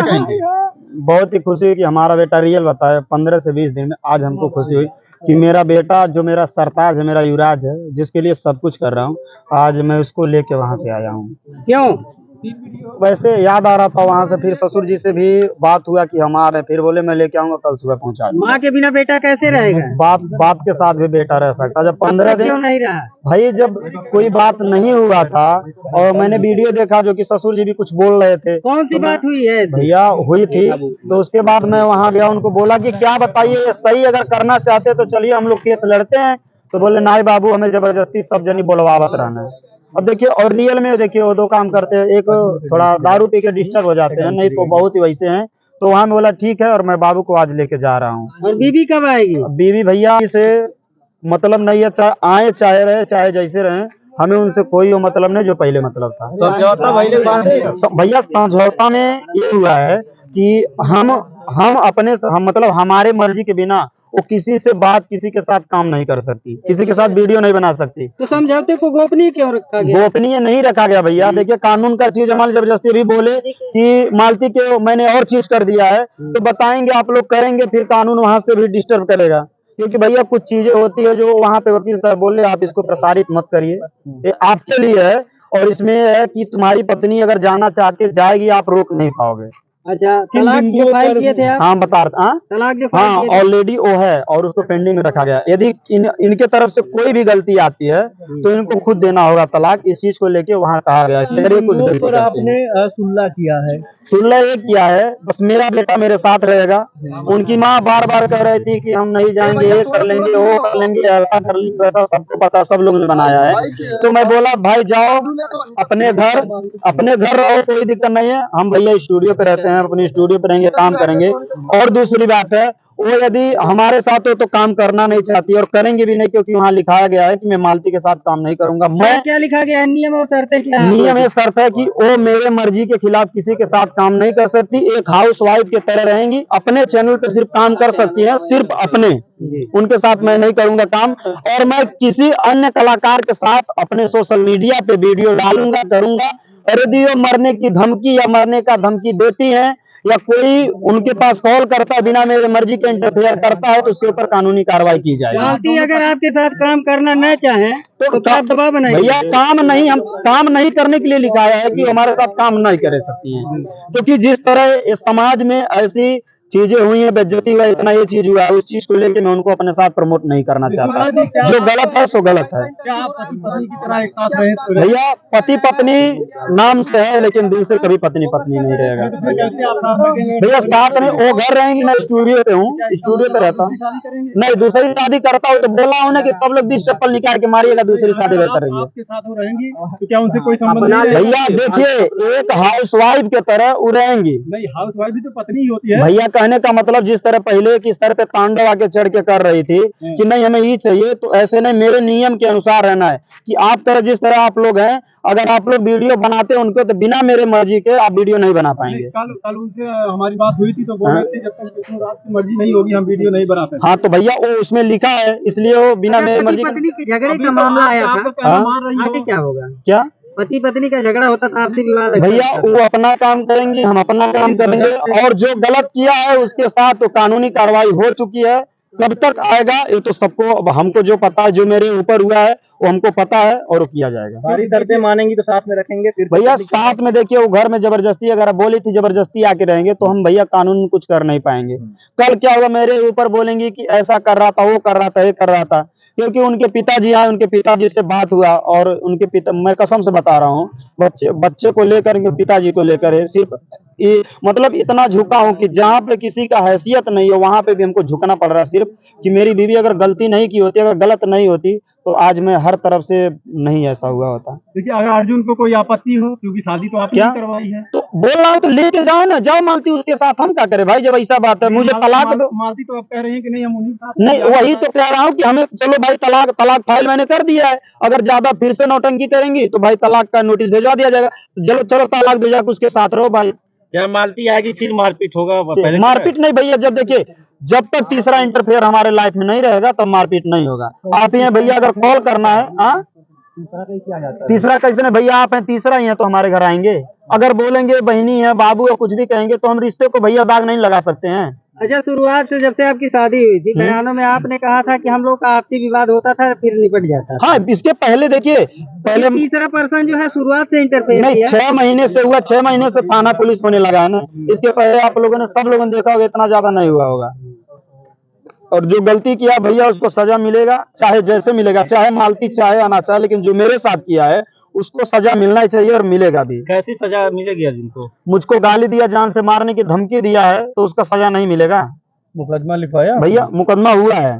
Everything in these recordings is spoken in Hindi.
कहेंगे? बहुत ही खुशी हुई कि हमारा बेटा रियल बताया 15 से 20 दिन में आज हमको खुशी हुई कि मेरा बेटा जो मेरा सरताज है, मेरा युवराज है, जिसके लिए सब कुछ कर रहा हूँ, आज मैं उसको लेके वहाँ से आया हूँ। क्यों? वैसे याद आ रहा था वहाँ से, फिर ससुर जी से भी बात हुआ कि हम आ रहे हैं, फिर बोले मैं लेके आऊंगा, कल सुबह पहुँचा दूंगा। माँ के बिना बेटा कैसे रहेगा? बाप के साथ भी बेटा रह सकता। जब 15 क्यों दिन नहीं रहा? भाई जब कोई बात नहीं हुआ था और मैंने वीडियो देखा जो कि ससुर जी भी कुछ बोल रहे थे, कौन सी बात हुई है? भैया हुई थी, तो उसके बाद मैं वहाँ गया, उनको बोला कि क्या बताइए सही, अगर करना चाहते तो चलिए हम लोग केस लड़ते हैं। तो बोले नहीं बाबू, हमें जबरदस्ती सब जनी बोलवावत रहना है। अब देखिए, और रियल में देखिए वो दो काम करते हैं, एक थोड़ा दारू पी के डिस्टर्ब हो जाते हैं, नहीं तो बहुत ही वैसे हैं। तो वहाँ में बोला ठीक है, और मैं बाबू को आज लेके जा रहा हूँ। और बीबी कब आएगी? बीवी भैया से मतलब नहीं है, चाहे आए चाहे रहे, चाहे जैसे रहे, हमें उनसे कोई वो मतलब नहीं जो पहले मतलब था। समझौता भैया समझौता में ये हुआ है कि हम अपने हम मतलब हमारे मर्जी के बिना वो किसी से बात, किसी के साथ काम नहीं कर सकती, किसी के साथ वीडियो नहीं बना सकती। तो समझौते को गोपनीय क्यों रखा गया? गोपनीय नहीं रखा गया भैया। देखिए कानून का चीज, हमारे जबरदस्ती भी बोले कि मालती के मैंने और चीज कर दिया है तो बताएंगे, आप लोग करेंगे, फिर कानून वहां से भी डिस्टर्ब करेगा। क्योंकि भैया कुछ चीजें होती है जो वहां पे वकील साहब बोले आप इसको प्रसारित मत करिए, ये आपके लिए है, और इसमें है कि तुम्हारी पत्नी अगर जाना चाहती जाएगी, आप रोक नहीं पाओगे। अच्छा, तलाक जो फाइल किए थे आप? हाँ बता रहा, तलाक जो फाइल हाँ किए थे? ऑलरेडी वो है और उसको पेंडिंग में रखा गया। यदि इनके तरफ से कोई भी गलती आती है तो इनको खुद देना होगा तलाक। इस चीज को लेके वहाँ कहा गया है। कुछ गलती आपने सुलह किया है? सुलह ये किया है, बस मेरा बेटा मेरे साथ रहेगा। उनकी माँ बार बार कह रही थी कि हम नहीं जाएंगे, ये कर लेंगे, वो कर लेंगे, ऐसा कर लेंगे, वैसा, सबको पता, सब लोग ने बनाया है। तो मैं बोला भाई जाओ अपने घर रहो, कोई दिक्कत नहीं है। हम भैया स्टूडियो पे रहते हैं, अपने स्टूडियो पे रहेंगे, काम करेंगे। और दूसरी बात है, वो यदि हमारे साथ हो तो काम करना नहीं चाहती और करेंगे भी नहीं, क्योंकि वहाँ लिखाया गया है कि मैं मालती के साथ काम नहीं करूंगा। मैं क्या लिखा गया है? नियम और शर्तें क्या है? नियम है, शर्त है कि वो मेरे मर्जी के खिलाफ किसी के साथ काम नहीं कर सकती, एक हाउस वाइफ की तरह रहेंगी, अपने चैनल पे सिर्फ काम कर सकती है, सिर्फ अपने, उनके साथ मैं नहीं करूंगा काम। और मैं किसी अन्य कलाकार के साथ अपने सोशल मीडिया पे वीडियो डालूंगा, करूंगा। और यदि वो मरने की धमकी या मरने का धमकी देती है या कोई उनके पास कॉल करता है बिना मेरे मर्जी के इंटरफेयर करता है तो उसके ऊपर कानूनी कार्रवाई की जाएगी। मालती अगर आपके साथ काम करना न चाहे तो क्या दबाव बनाएगी? भैया हम काम नहीं करने के लिए लिखाया है कि हमारे साथ काम नहीं कर सकती हैं, क्योंकि जिस तरह इस समाज में ऐसी चीजें हुई है, बेइज्जती हुआ, इतना ये चीज हुआ है, उस चीज को लेकर मैं उनको अपने साथ प्रमोट नहीं करना चाहता। जो गलत है सो गलत है। भैया पति पत्नी नाम से है, लेकिन दिल से कभी पत्नी पत्नी नहीं रहेगा। भैया साथ में वो घर रहेंगी, मैं स्टूडियो पे हूँ, स्टूडियो पे रहता हूँ। नहीं, दूसरी शादी करता हूँ तो बोला हूँ ना कि सब लोग 20 चप्पल निकाल के मारिएगा, दूसरी शादी कर करेंगे। तो क्या उनसे कोई संबंध नहीं? भैया देखिए, एक हाउस वाइफ के तरह वो रहेंगी। नहीं, हाउस वाइफ भी तो पत्नी ही होती है। भैया कहने का मतलब जिस तरह पहले की सर पे तांडव आके चढ़ के कर रही थी कि नहीं हमें ये चाहिए, तो ऐसे नहीं, मेरे नियम के अनुसार रहना है कि आप तरह जिस तरह आप लोग हैं, अगर आप लोग वीडियो बनाते हैं उनको तो बिना मेरे मर्जी के आप वीडियो नहीं बना पाएंगे। कल उनसे हमारी बात हुई थी तो बोल रहे थे जब तक विष्णु राज की मर्जी नहीं होगी हम वीडियो नहीं बना सकते। हाँ तो भैया वो उसमें लिखा है, इसलिए वो बिना मेरे मर्जी पत्नी के झगड़े का मामला आया था, आगे क्या होगा? क्या पति पत्नी का झगड़ा होता था, आपसी विवाद? भैया वो अपना काम करेंगे, हम अपना काम करेंगे, और जो गलत किया है उसके साथ तो कानूनी कार्रवाई हो चुकी है। कब तक आएगा ये तो सबको, हमको जो पता है, जो मेरे ऊपर हुआ है वो हमको पता है और वो किया जाएगा। सारी शर्तें मानेंगी तो साथ में रखेंगे फिर? भैया साथ में देखिए, वो घर में जबरदस्ती अगर बोली थी जबरदस्ती आके रहेंगे तो हम भैया कानून कुछ कर नहीं पाएंगे। कल क्या होगा, मेरे ऊपर बोलेंगे कि ऐसा कर रहा था, वो कर रहा था, ये कर रहा था, क्योंकि उनके पिताजी आए, उनके पिताजी से बात हुआ, और उनके पिता, मैं कसम से बता रहा हूँ, बच्चे को लेकर, पिताजी को लेकर है, सिर्फ ये मतलब इतना झुका हूँ कि जहाँ पे किसी का हैसियत नहीं है वहां पे भी हमको झुकना पड़ रहा है, सिर्फ कि मेरी बीवी अगर गलती नहीं की होती, अगर गलत नहीं होती तो आज मैं हर तरफ से नहीं ऐसा हुआ होता। देखिए अगर अर्जुन को कोई आपत्ति हो, क्योंकि शादी तो आपने करवाई है, तो बोल रहा हूँ तो लेके जाओ ना, जाओ मालती उसके साथ, हम क्या करें भाई जब ऐसा बात है। मुझे तलाक दो। मालती तो आप कह रहे हैं कि नहीं हम उन्हीं साथ नहीं, वही तो कह रहा हूँ कि हमें, चलो भाई तलाक फाइल मैंने कर दिया है, अगर ज्यादा फिर से नौटंकी करेंगी तो भाई तलाक का नोटिस भेजवा दिया जाएगा। चलो तलाक भेजा के उसके साथ रहो भाई। क्या मालती आएगी फिर मारपीट होगा? मारपीट नहीं भैया, जब देखिए जब तक तीसरा इंटरफेयर हमारे लाइफ में नहीं रहेगा तब मारपीट नहीं होगा। आप ही हैं भैया, अगर कॉल करना है, तीसरा कैसे नहीं भैया, आप हैं तीसरा ही हैं तो हमारे घर आएंगे। अगर बोलेंगे बहनी है बाबू है कुछ भी कहेंगे तो हम रिश्ते को भैया दाग नहीं लगा सकते हैं। अच्छा, शुरुआत से जब से आपकी शादी हुई थी, बयानों में आपने कहा था कि हम लोग का आपसी विवाद होता था फिर निपट जाता था। हाँ, इसके पहले देखिए, पहले तीसरा पर्सन जो है शुरुआत से इंटरफेयर नहीं, किया। 6 महीने से हुआ, 6 महीने से थाना पुलिस होने लगा है ना। इसके पहले आप लोगों ने सब लोगों ने देखा होगा, इतना ज्यादा नहीं हुआ होगा। और जो गलती किया भैया उसको सजा मिलेगा, चाहे जैसे मिलेगा, चाहे मालती चाहे आना चाहे, लेकिन जो मेरे साथ किया है उसको सजा मिलना ही चाहिए और मिलेगा भी। कैसी सजा मिलेगी अर्जुन को? मुझको गाली दिया, जान से मारने की धमकी दिया है, तो उसका सजा नहीं मिलेगा। मुकदमा लिखवाया भैया मुकदमा हुआ है।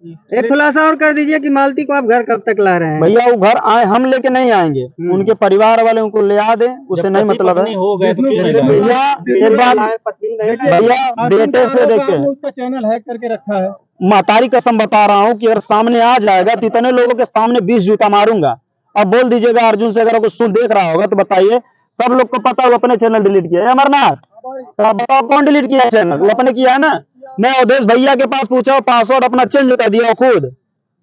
एक खुलासा और कर दीजिए कि मालती को आप घर कब तक ला रहे हैं? भैया वो घर आए, हम लेके नहीं आएंगे, उनके परिवार वाले उनको ले आ दे, उससे नहीं मतलब है। हो गए तो क्यों नहीं लाए? भैया एक बात, भैया बेटे से देखे, उसका चैनल हैक करके रखा है। महतारी कसम बता रहा हूँ कि अगर सामने आ जाएगा तो इतने लोगों के सामने 20 जूता मारूंगा। अब बोल दीजिएगा अर्जुन से, अगर कुछ सुन देख रहा होगा तो बताइए। सब लोग को पता है वो अपने चैनल डिलीट किया है। अमरनाथ तो बताओ कौन डिलीट किया है चैनल? वो अपने किया है ना। मैं अवधेश भैया के पास पूछा, पासवर्ड अपना चेंज कर दिया खुद।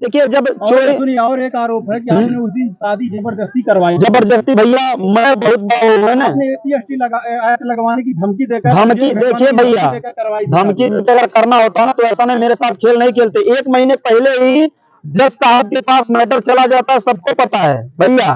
देखिए जब चोरी, और एक आरोप है कि आपने उस दिन शादी जबरदस्ती करवाई। जबरदस्ती भैया मैं बहुत बड़ा हूँ ना, आपने ST एक्ट लगवाने की धमकी देकर, धमकी देखिए भैया, धमकी देकर अगर करना होता ना तो ऐसा नहीं, मेरे साथ खेल नहीं खेलते। 1 महीने पहले ही जज साहब के पास मैटर चला जाता है, सबको पता है भैया।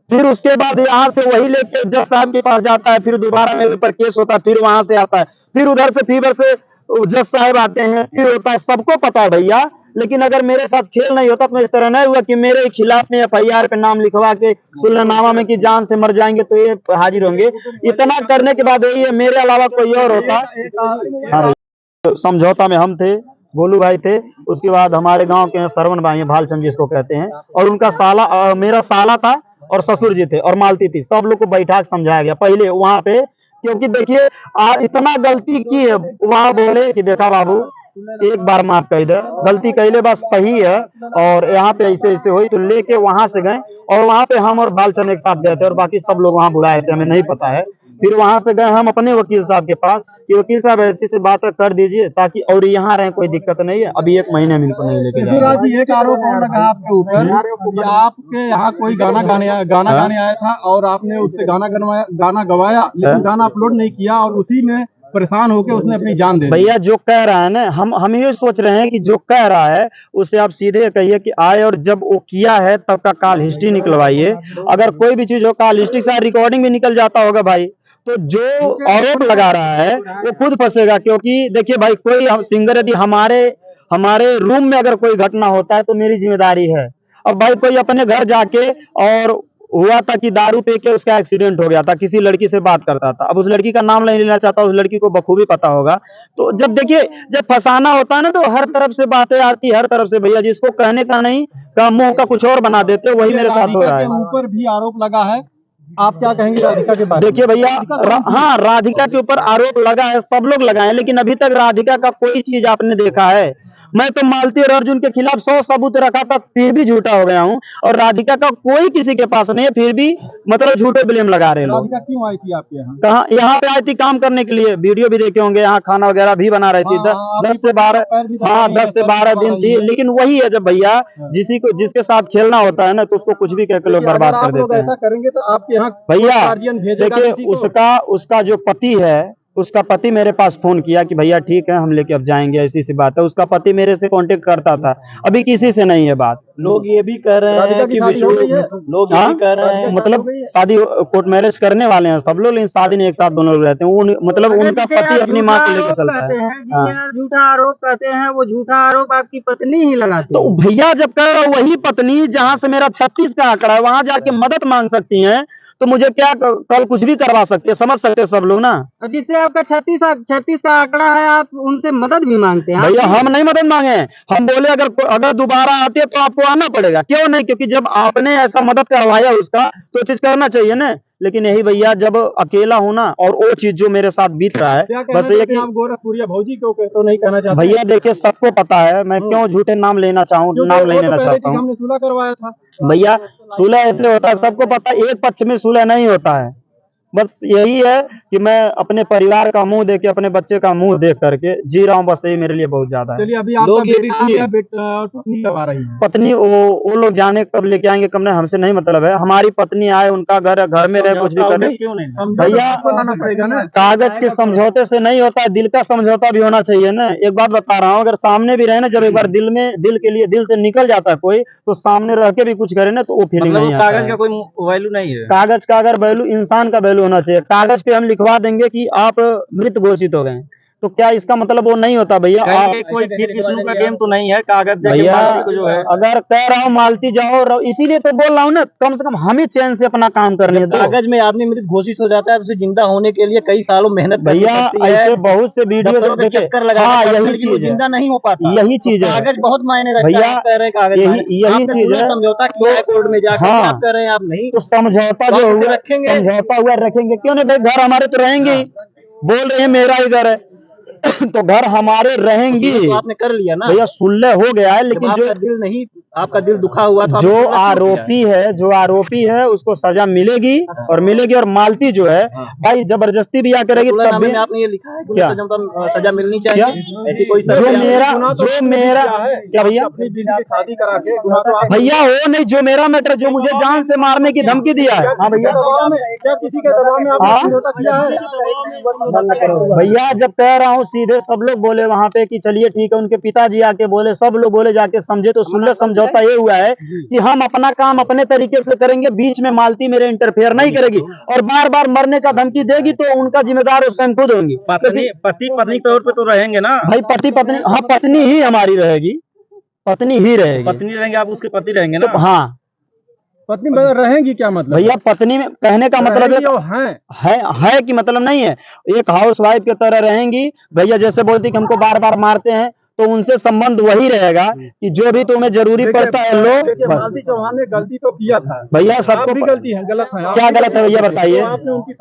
फिर उसके बाद यहाँ से वही लेके जज साहब के पास जाता है, फिर दोबारा मेरे ऊपर केस होता है, फिर वहां से आता है, फिर उधर से फीवर से जज साहब आते हैं, फिर होता है, सबको पता है भैया। लेकिन अगर मेरे साथ खेल नहीं होता तो इस तरह नहीं हुआ कि मेरे खिलाफ में FIR पे नाम लिखवा के सुलहनामा में कि जान से मर जाएंगे तो ये हाजिर होंगे। इतना करने के बाद यही है, मेरे अलावा कोई और होता। हाँ, समझौता में हम थे, गोलू भाई थे, उसके बाद हमारे गांव के सरवण भाई हैं, भालचंद जिसको कहते हैं, और उनका साला, मेरा साला था और ससुर जी थे और मालती थी। सब लोग को बैठा के समझाया गया पहले वहां पे, क्योंकि देखिए इतना गलती की है। वहां बोले कि देखा बाबू एक बार माफ कर दे, गलती कैले बस सही है और यहाँ पे ऐसे ऐसे हुई, तो लेके वहां से गए और वहां पे हम और भालचंद एक साथ गए थे और बाकी सब लोग वहां बुलाए थे, हमें नहीं पता है। फिर वहां से गए हम अपने वकील साहब के पास कि वकील साहब ऐसी से बात कर दीजिए ताकि और यहाँ रहे, कोई दिक्कत नहीं है। अभी 1 महीने में इनको नहीं लेके जाए। एक आरोप और लगा आपके ऊपर कि आपके यहाँ कोई गाना गाने आया था और आपने उससे गाना गवाया, लेकिन गाना अपलोड नहीं किया और उसी में परेशान होकर उसने अपनी जान दे दी। भैया जो कह रहा है ना, हम ये सोच रहे हैं कि जो कह रहा है उसे आप सीधे कहिए कि आए और जब वो किया है तब का कॉल हिस्ट्री निकलवाइए। अगर कोई भी चीज हो कॉल हिस्ट्री से रिकॉर्डिंग भी निकल जाता होगा भाई, तो जो आरोप लगा रहा है वो खुद फंसेगा। क्योंकि देखिए भाई, कोई सिंगर यदि हमारे रूम में अगर कोई घटना होता है तो मेरी जिम्मेदारी है। अब भाई कोई अपने घर जाके, और हुआ था कि दारू पी के उसका एक्सीडेंट हो गया था, किसी लड़की से बात करता था, अब उस लड़की का नाम नहीं लेना चाहता, उस लड़की को बखूबी पता होगा। तो जब देखिए जब फंसाना होता है ना तो हर तरफ से बातें आती है, हर तरफ से भैया, जिसको कहने का नहीं का मुंह का कुछ और बना देते, वही मेरे साथ हो रहा है। ऊपर भी आरोप लगा है, आप क्या कहेंगे राधिका के बारे में? देखिए भैया, हाँ राधिका के ऊपर आरोप लगा है, सब लोग लगाए, लेकिन अभी तक राधिका का कोई चीज आपने देखा है? मैं तो मालती और अर्जुन के खिलाफ 100 सबूत रखा था, फिर भी झूठा हो गया हूँ, और राधिका का कोई किसी के पास नहीं है, फिर भी मतलब झूठे ब्लेम लगा रहे हैं लोग। राधिका क्यों आई थी आपके यहाँ? कहाँ? यहाँ पे आई थी काम करने के लिए, वीडियो भी देखे होंगे, यहाँ खाना वगैरह भी बना रही थी। 10 से 12 दिन थी। लेकिन वही है, जब भैया जिसके साथ खेलना होता है ना तो उसको कुछ भी कहकर लोग बर्बाद कर देते हैं। ऐसा करेंगे तो आपके यहाँ भैया देखिए, उसका जो पति है, उसका पति मेरे पास फोन किया कि भैया ठीक है हम लेके अब जाएंगे, ऐसी सी बात है। उसका पति मेरे से कांटेक्ट करता था, अभी किसी से नहीं है बात। लोग ये भी कह रहे हैं कि लोग ये भी कह रहे हैं मतलब शादी कोर्ट मैरिज करने वाले हैं सब लोग, लेकिन शादी नहीं एक साथ दोनों लोग रहते हैं। मतलब उनका पति अपनी माँ को लेकर चलता है। झूठा आरोप कहते हैं, वो झूठा आरोप आपकी पत्नी ही लगाती है। तो भैया जब कह रहा वही पत्नी जहाँ से मेरा 36 का आंकड़ा है वहां जाके मदद मांग सकती हैं, तो मुझे क्या कल कुछ भी करवा सकते हैं, समझ सकते हैं सब लोग ना। जिससे आपका 36 का आंकड़ा है, आप उनसे मदद भी मांगते हैं? भैया हम नहीं मदद मांगे, हम बोले अगर दोबारा आते हैं तो आपको आना पड़ेगा। क्यों नहीं? क्योंकि जब आपने ऐसा मदद करवाया उसका तो चीज करना चाहिए ना। लेकिन यही भैया, जब अकेला हूँ ना, और वो चीज जो मेरे साथ बीत रहा है, बस ये कि गोरखपुरिया भौजी क्यों तो नहीं कहना चाहते? भैया देखिए सबको पता है मैं क्यों झूठे नाम लेना चाहता हूँ। हमने सुलह करवाया था भैया सुलह ऐसे होता है, सबको पता है, एक पक्ष में सुलह नहीं होता है। बस यही है कि मैं अपने परिवार का मुंह देख के, अपने बच्चे का मुंह देख करके जी रहा हूँ, बस यही मेरे लिए बहुत ज्यादा है। चलिए अभी आपका लोग ये बेटी ठीक है, पत्नी कब आ रही है? पत्नी वो लोग जाने कब लेके आएंगे कब नहीं, हमसे नहीं मतलब है। हमारी पत्नी आए, उनका घर है, घर में रहे, कुछ भी करे। क्यों नहीं भैया बनाना पड़ेगा ना। कागज के समझौते से नहीं होता है, दिल का समझौता भी होना चाहिए ना। एक बात बता रहा हूँ, अगर सामने भी रहे ना, जब एक बार दिल के लिए दिल से निकल जाता है कोई, तो सामने रह के भी कुछ करे ना तो वो फीलिंग नहीं आता कागज है। का कोई वैल्यू नहीं है। कागज का अगर वैल्यू, इंसान का वैल्यू होना चाहिए। कागज पे हम लिखवा देंगे कि आप मृत घोषित हो गए, तो क्या इसका मतलब वो नहीं होता भैया। कहीं कोई फिर विष्णु का गेम तो नहीं है, कागज देके भैया मालती को जो है। अगर कह रहा हूँ मालती जाओ रहो, इसीलिए तो बोल रहा हूँ ना, कम से कम हमें चैन से अपना काम करने दो। कागज में आदमी मृत घोषित हो जाता है, उसे जिंदा होने के लिए कई सालों मेहनत करनी भैया पड़ती है। ऐसे बहुत से वीडियो चक्कर लगा, हाँ यही यही चीज है, चीज जिंदा नहीं हो पाता। है, यही चीज है। कागज बहुत मायने रखता भैया है। आप कह रहे हैं कागज यही आपने चीज पूरा है। समझौता किया है कोर्ट में जाकर, हाँ। आप कह रहे हैं आप नहीं। तो समझौता जो आप उसे हुआ, रखेंगे। समझौता हुआ रखेंगे, क्यों नहीं भाई, घर हमारे तो रहेंगे ही। बोल रहे हैं मेरा ही घर है तो घर हमारे रहेंगी। तो आपने कर लिया ना भैया, सुलह हो गया है, लेकिन जो आपका दिल नहीं, आपका दिल दुखा हुआ था, जो आरोपी है उसको सजा मिलेगी और मिलेगी। और मालती जो है भाई जबरदस्ती भी आ करेगी तब भी। आपने ये लिखा है कि क्या? सजा मिलनी चाहिए, ऐसी कोई जो मेरा क्या भैया, अपनी बीवी की शादी करा के गुनाह तो आप भैया वो नहीं, जो मेरा मैटर, जो मुझे जान से मारने की धमकी दिया है। हाँ भैया, क्या किसी के दबाव में आपने हाँ? समझौता किया है? भैया जब कह रहा हूँ सीधे, सब लोग बोले वहाँ पे कि चलिए ठीक है, उनके पिताजी आके बोले, सब लोग बोले जाके समझे, तो सुलह समझौता ये हुआ है कि हम अपना काम अपने तरीके से करेंगे, बीच में मालती मेरे इंटरफेयर नहीं करेगी, और बार बार मरने का धमकी देगी तो उनका जिम्मेदार वो स्वयं खुद होंगी। पति पत्नी तौर पे तो रहेंगे ना। भाई पति पत्नी, हाँ पत्नी ही हमारी रहेगी, पत्नी ही रहेगी। पत्नी रहेंगे, आप उसके पति रहेंगे तो ना। हाँ पत्नी रहेंगी क्या मतलब? भैया, पत्नी में कहने का मतलब है कि मतलब नहीं है, एक हाउस वाइफ की तरह रहेंगी। भैया जैसे बोलती कि हमको बार बार मारते हैं, तो उनसे संबंध वही रहेगा कि जो भी तुम्हें जरूरी पड़ता है लो। बस मालती चौहान ने गलती तो किया था भैया, आप सबको भी गलती है, गलत है। क्या गलत है भैया बताइए? तो आपने उनकी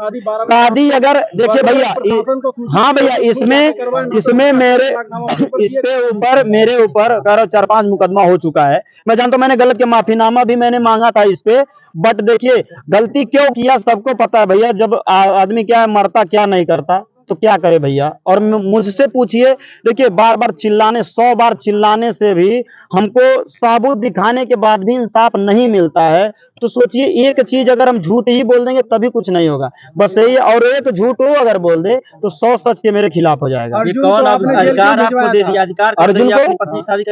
शादी अगर देखिए भैया, हाँ भैया, इसमें मेरे ऊपर 4-5 मुकदमा हो चुका है। मैं जानता हूँ, मैंने गलत किया, माफीनामा भी मैंने मांगा था इस पे। बट देखिए गलती क्यों किया सबको पता है भैया। जब आदमी क्या है, मरता क्या नहीं करता, तो क्या करे भैया। और मुझसे पूछिए, देखिए बार बार चिल्लाने, 100 बार चिल्लाने से भी हमको सबूत दिखाने के बाद भी इंसाफ नहीं मिलता है। तो सोचिए, एक चीज अगर हम झूठ ही बोल देंगे तभी कुछ नहीं होगा, बस यही। और एक झूठ वो अगर बोल दे तो 100 सच के मेरे खिलाफ हो जाएगा। ये कौन अधिकार आपको दे दिया? अधिकार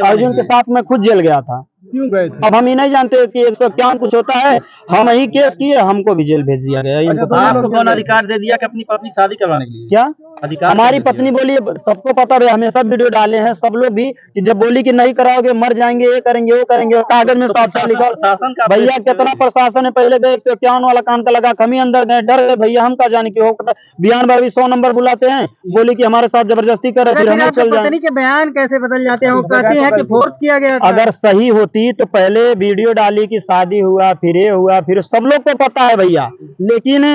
अर्जुन के साथ मैं खुद जेल गया था। क्यों गए थे? अब हम ही नहीं जानते कि 151 कुछ होता है, हम ही केस किए, हमको भी जेल भेज दिया गया। इनको पता आपको कौन अधिकार दे दिया कि अपनी पत्नी शादी करवाने के लिए? क्या अधिकार हमारी पत्नी बोली, सबको पता है, हमेशा वीडियो डाले हैं सब लोग भी, कि जब बोली कि नहीं कराओगे मर जाएंगे, ये करेंगे वो करेंगे, और कागज में साफ साफ लिखा। शासन का भैया कितना प्रशासन है, पहले गए 151 वाला कान का लगा, हम ही अंदर गए, डर गए भैया, हम का जाने की हो। बयान बार भी 100 नंबर बुलाते हैं, बोली कि हमारे साथ जबरदस्ती कर रहे, फिर हम चल जाए। पत्नी के बयान कैसे बदल जाते हैं? वो कहती है कि फोर्स किया गया था। अगर सही होती तो पहले वीडियो डाली कि शादी हुआ, फिर ये हुआ, फिर सब लोग को पता है भैया। लेकिन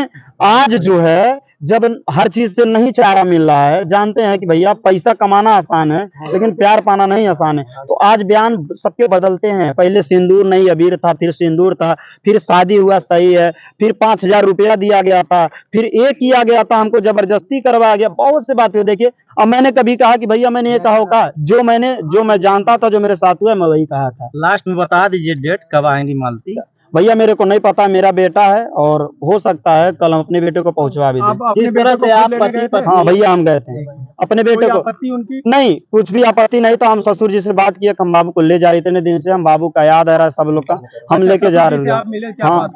आज जो है, जब हर चीज से नहीं चारा मिल रहा है, जानते हैं कि भैया पैसा कमाना आसान है लेकिन प्यार पाना नहीं आसान है, तो आज बयान सबके बदलते हैं। पहले सिंदूर नहीं अबीर था, फिर सिंदूर था, फिर शादी हुआ सही है, फिर 5000 रुपया दिया गया था, फिर ये किया गया था, हमको जबरदस्ती करवाया गया, बहुत से बातें। देखिए, अब मैंने कभी कहा कि भैया मैंने ये कहा होगा, जो मैं जानता था, जो मेरे साथ हुआ, मैं वही कहा था। लास्ट में बता दीजिए डेट कब आएंगी मालती? भैया मेरे को नहीं पता, मेरा बेटा है और हो सकता है कल हम अपने बेटे को पहुंचवा भी दें। जिस तरह से आप पति हाँ भैया, हम गए थे अपने बेटे को। आपत्ति उनकी नहीं, कुछ भी आपत्ति नहीं था। हम ससुर जी से बात किए, हम बाबू को ले जा रहे इतने दिन से, हम बाबू का याद आ रहा है सब लोग का, हम लेके जा रहे हैं। हाँ,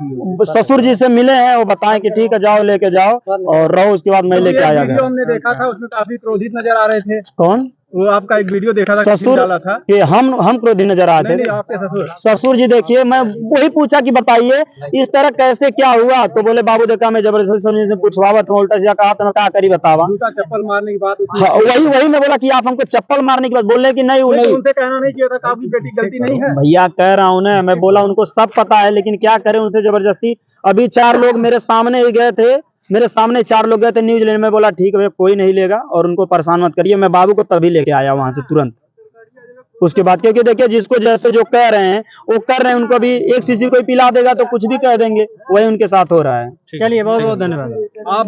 ससुर जी से मिले हैं, वो बताएं कि ठीक है जाओ लेके जाओ और रहो, उसके बाद मैं लेके आया गया। हमने देखा था, उसमें काफी क्रोधित नजर आ रहे थे। कौन? वो आपका एक वीडियो देखा था, ससुर डाला था कि हम क्रोधी नजर आते थे। आपके ससुर जी देखिए, मैं वही पूछा कि बताइए इस तरह कैसे क्या हुआ, तो बोले बाबू देखा मैं जबरदस्ती से पूछवावा था, उल्टा सीधा कहा, तो मैं क्या करी बतावा। चप्पल मारने की बात वही मैं बोला कि आप हमको चप्पल मारने की बात बोले कि नहीं, उनसे कहना नहीं चाहिए था कि आपकी बेटी गलती नहीं है। भैया कह रहा हूँ ना, मैं बोला उनको सब पता है, लेकिन क्या करें उनसे जबरदस्ती। अभी 4 लोग मेरे सामने ही गए थे, मेरे सामने 4 लोग गए थे न्यूज लेने में। बोला ठीक है कोई नहीं लेगा और उनको परेशान मत करिए, मैं बाबू को तभी लेके आया वहां से तुरंत। उसके बाद, क्योंकि देखिए जिसको जैसे जो कह रहे हैं वो कर रहे हैं, उनको भी एक शीशी कोई पिला देगा तो कुछ भी कह देंगे, वही उनके साथ हो रहा है। चलिए बहुत बहुत धन्यवाद। आप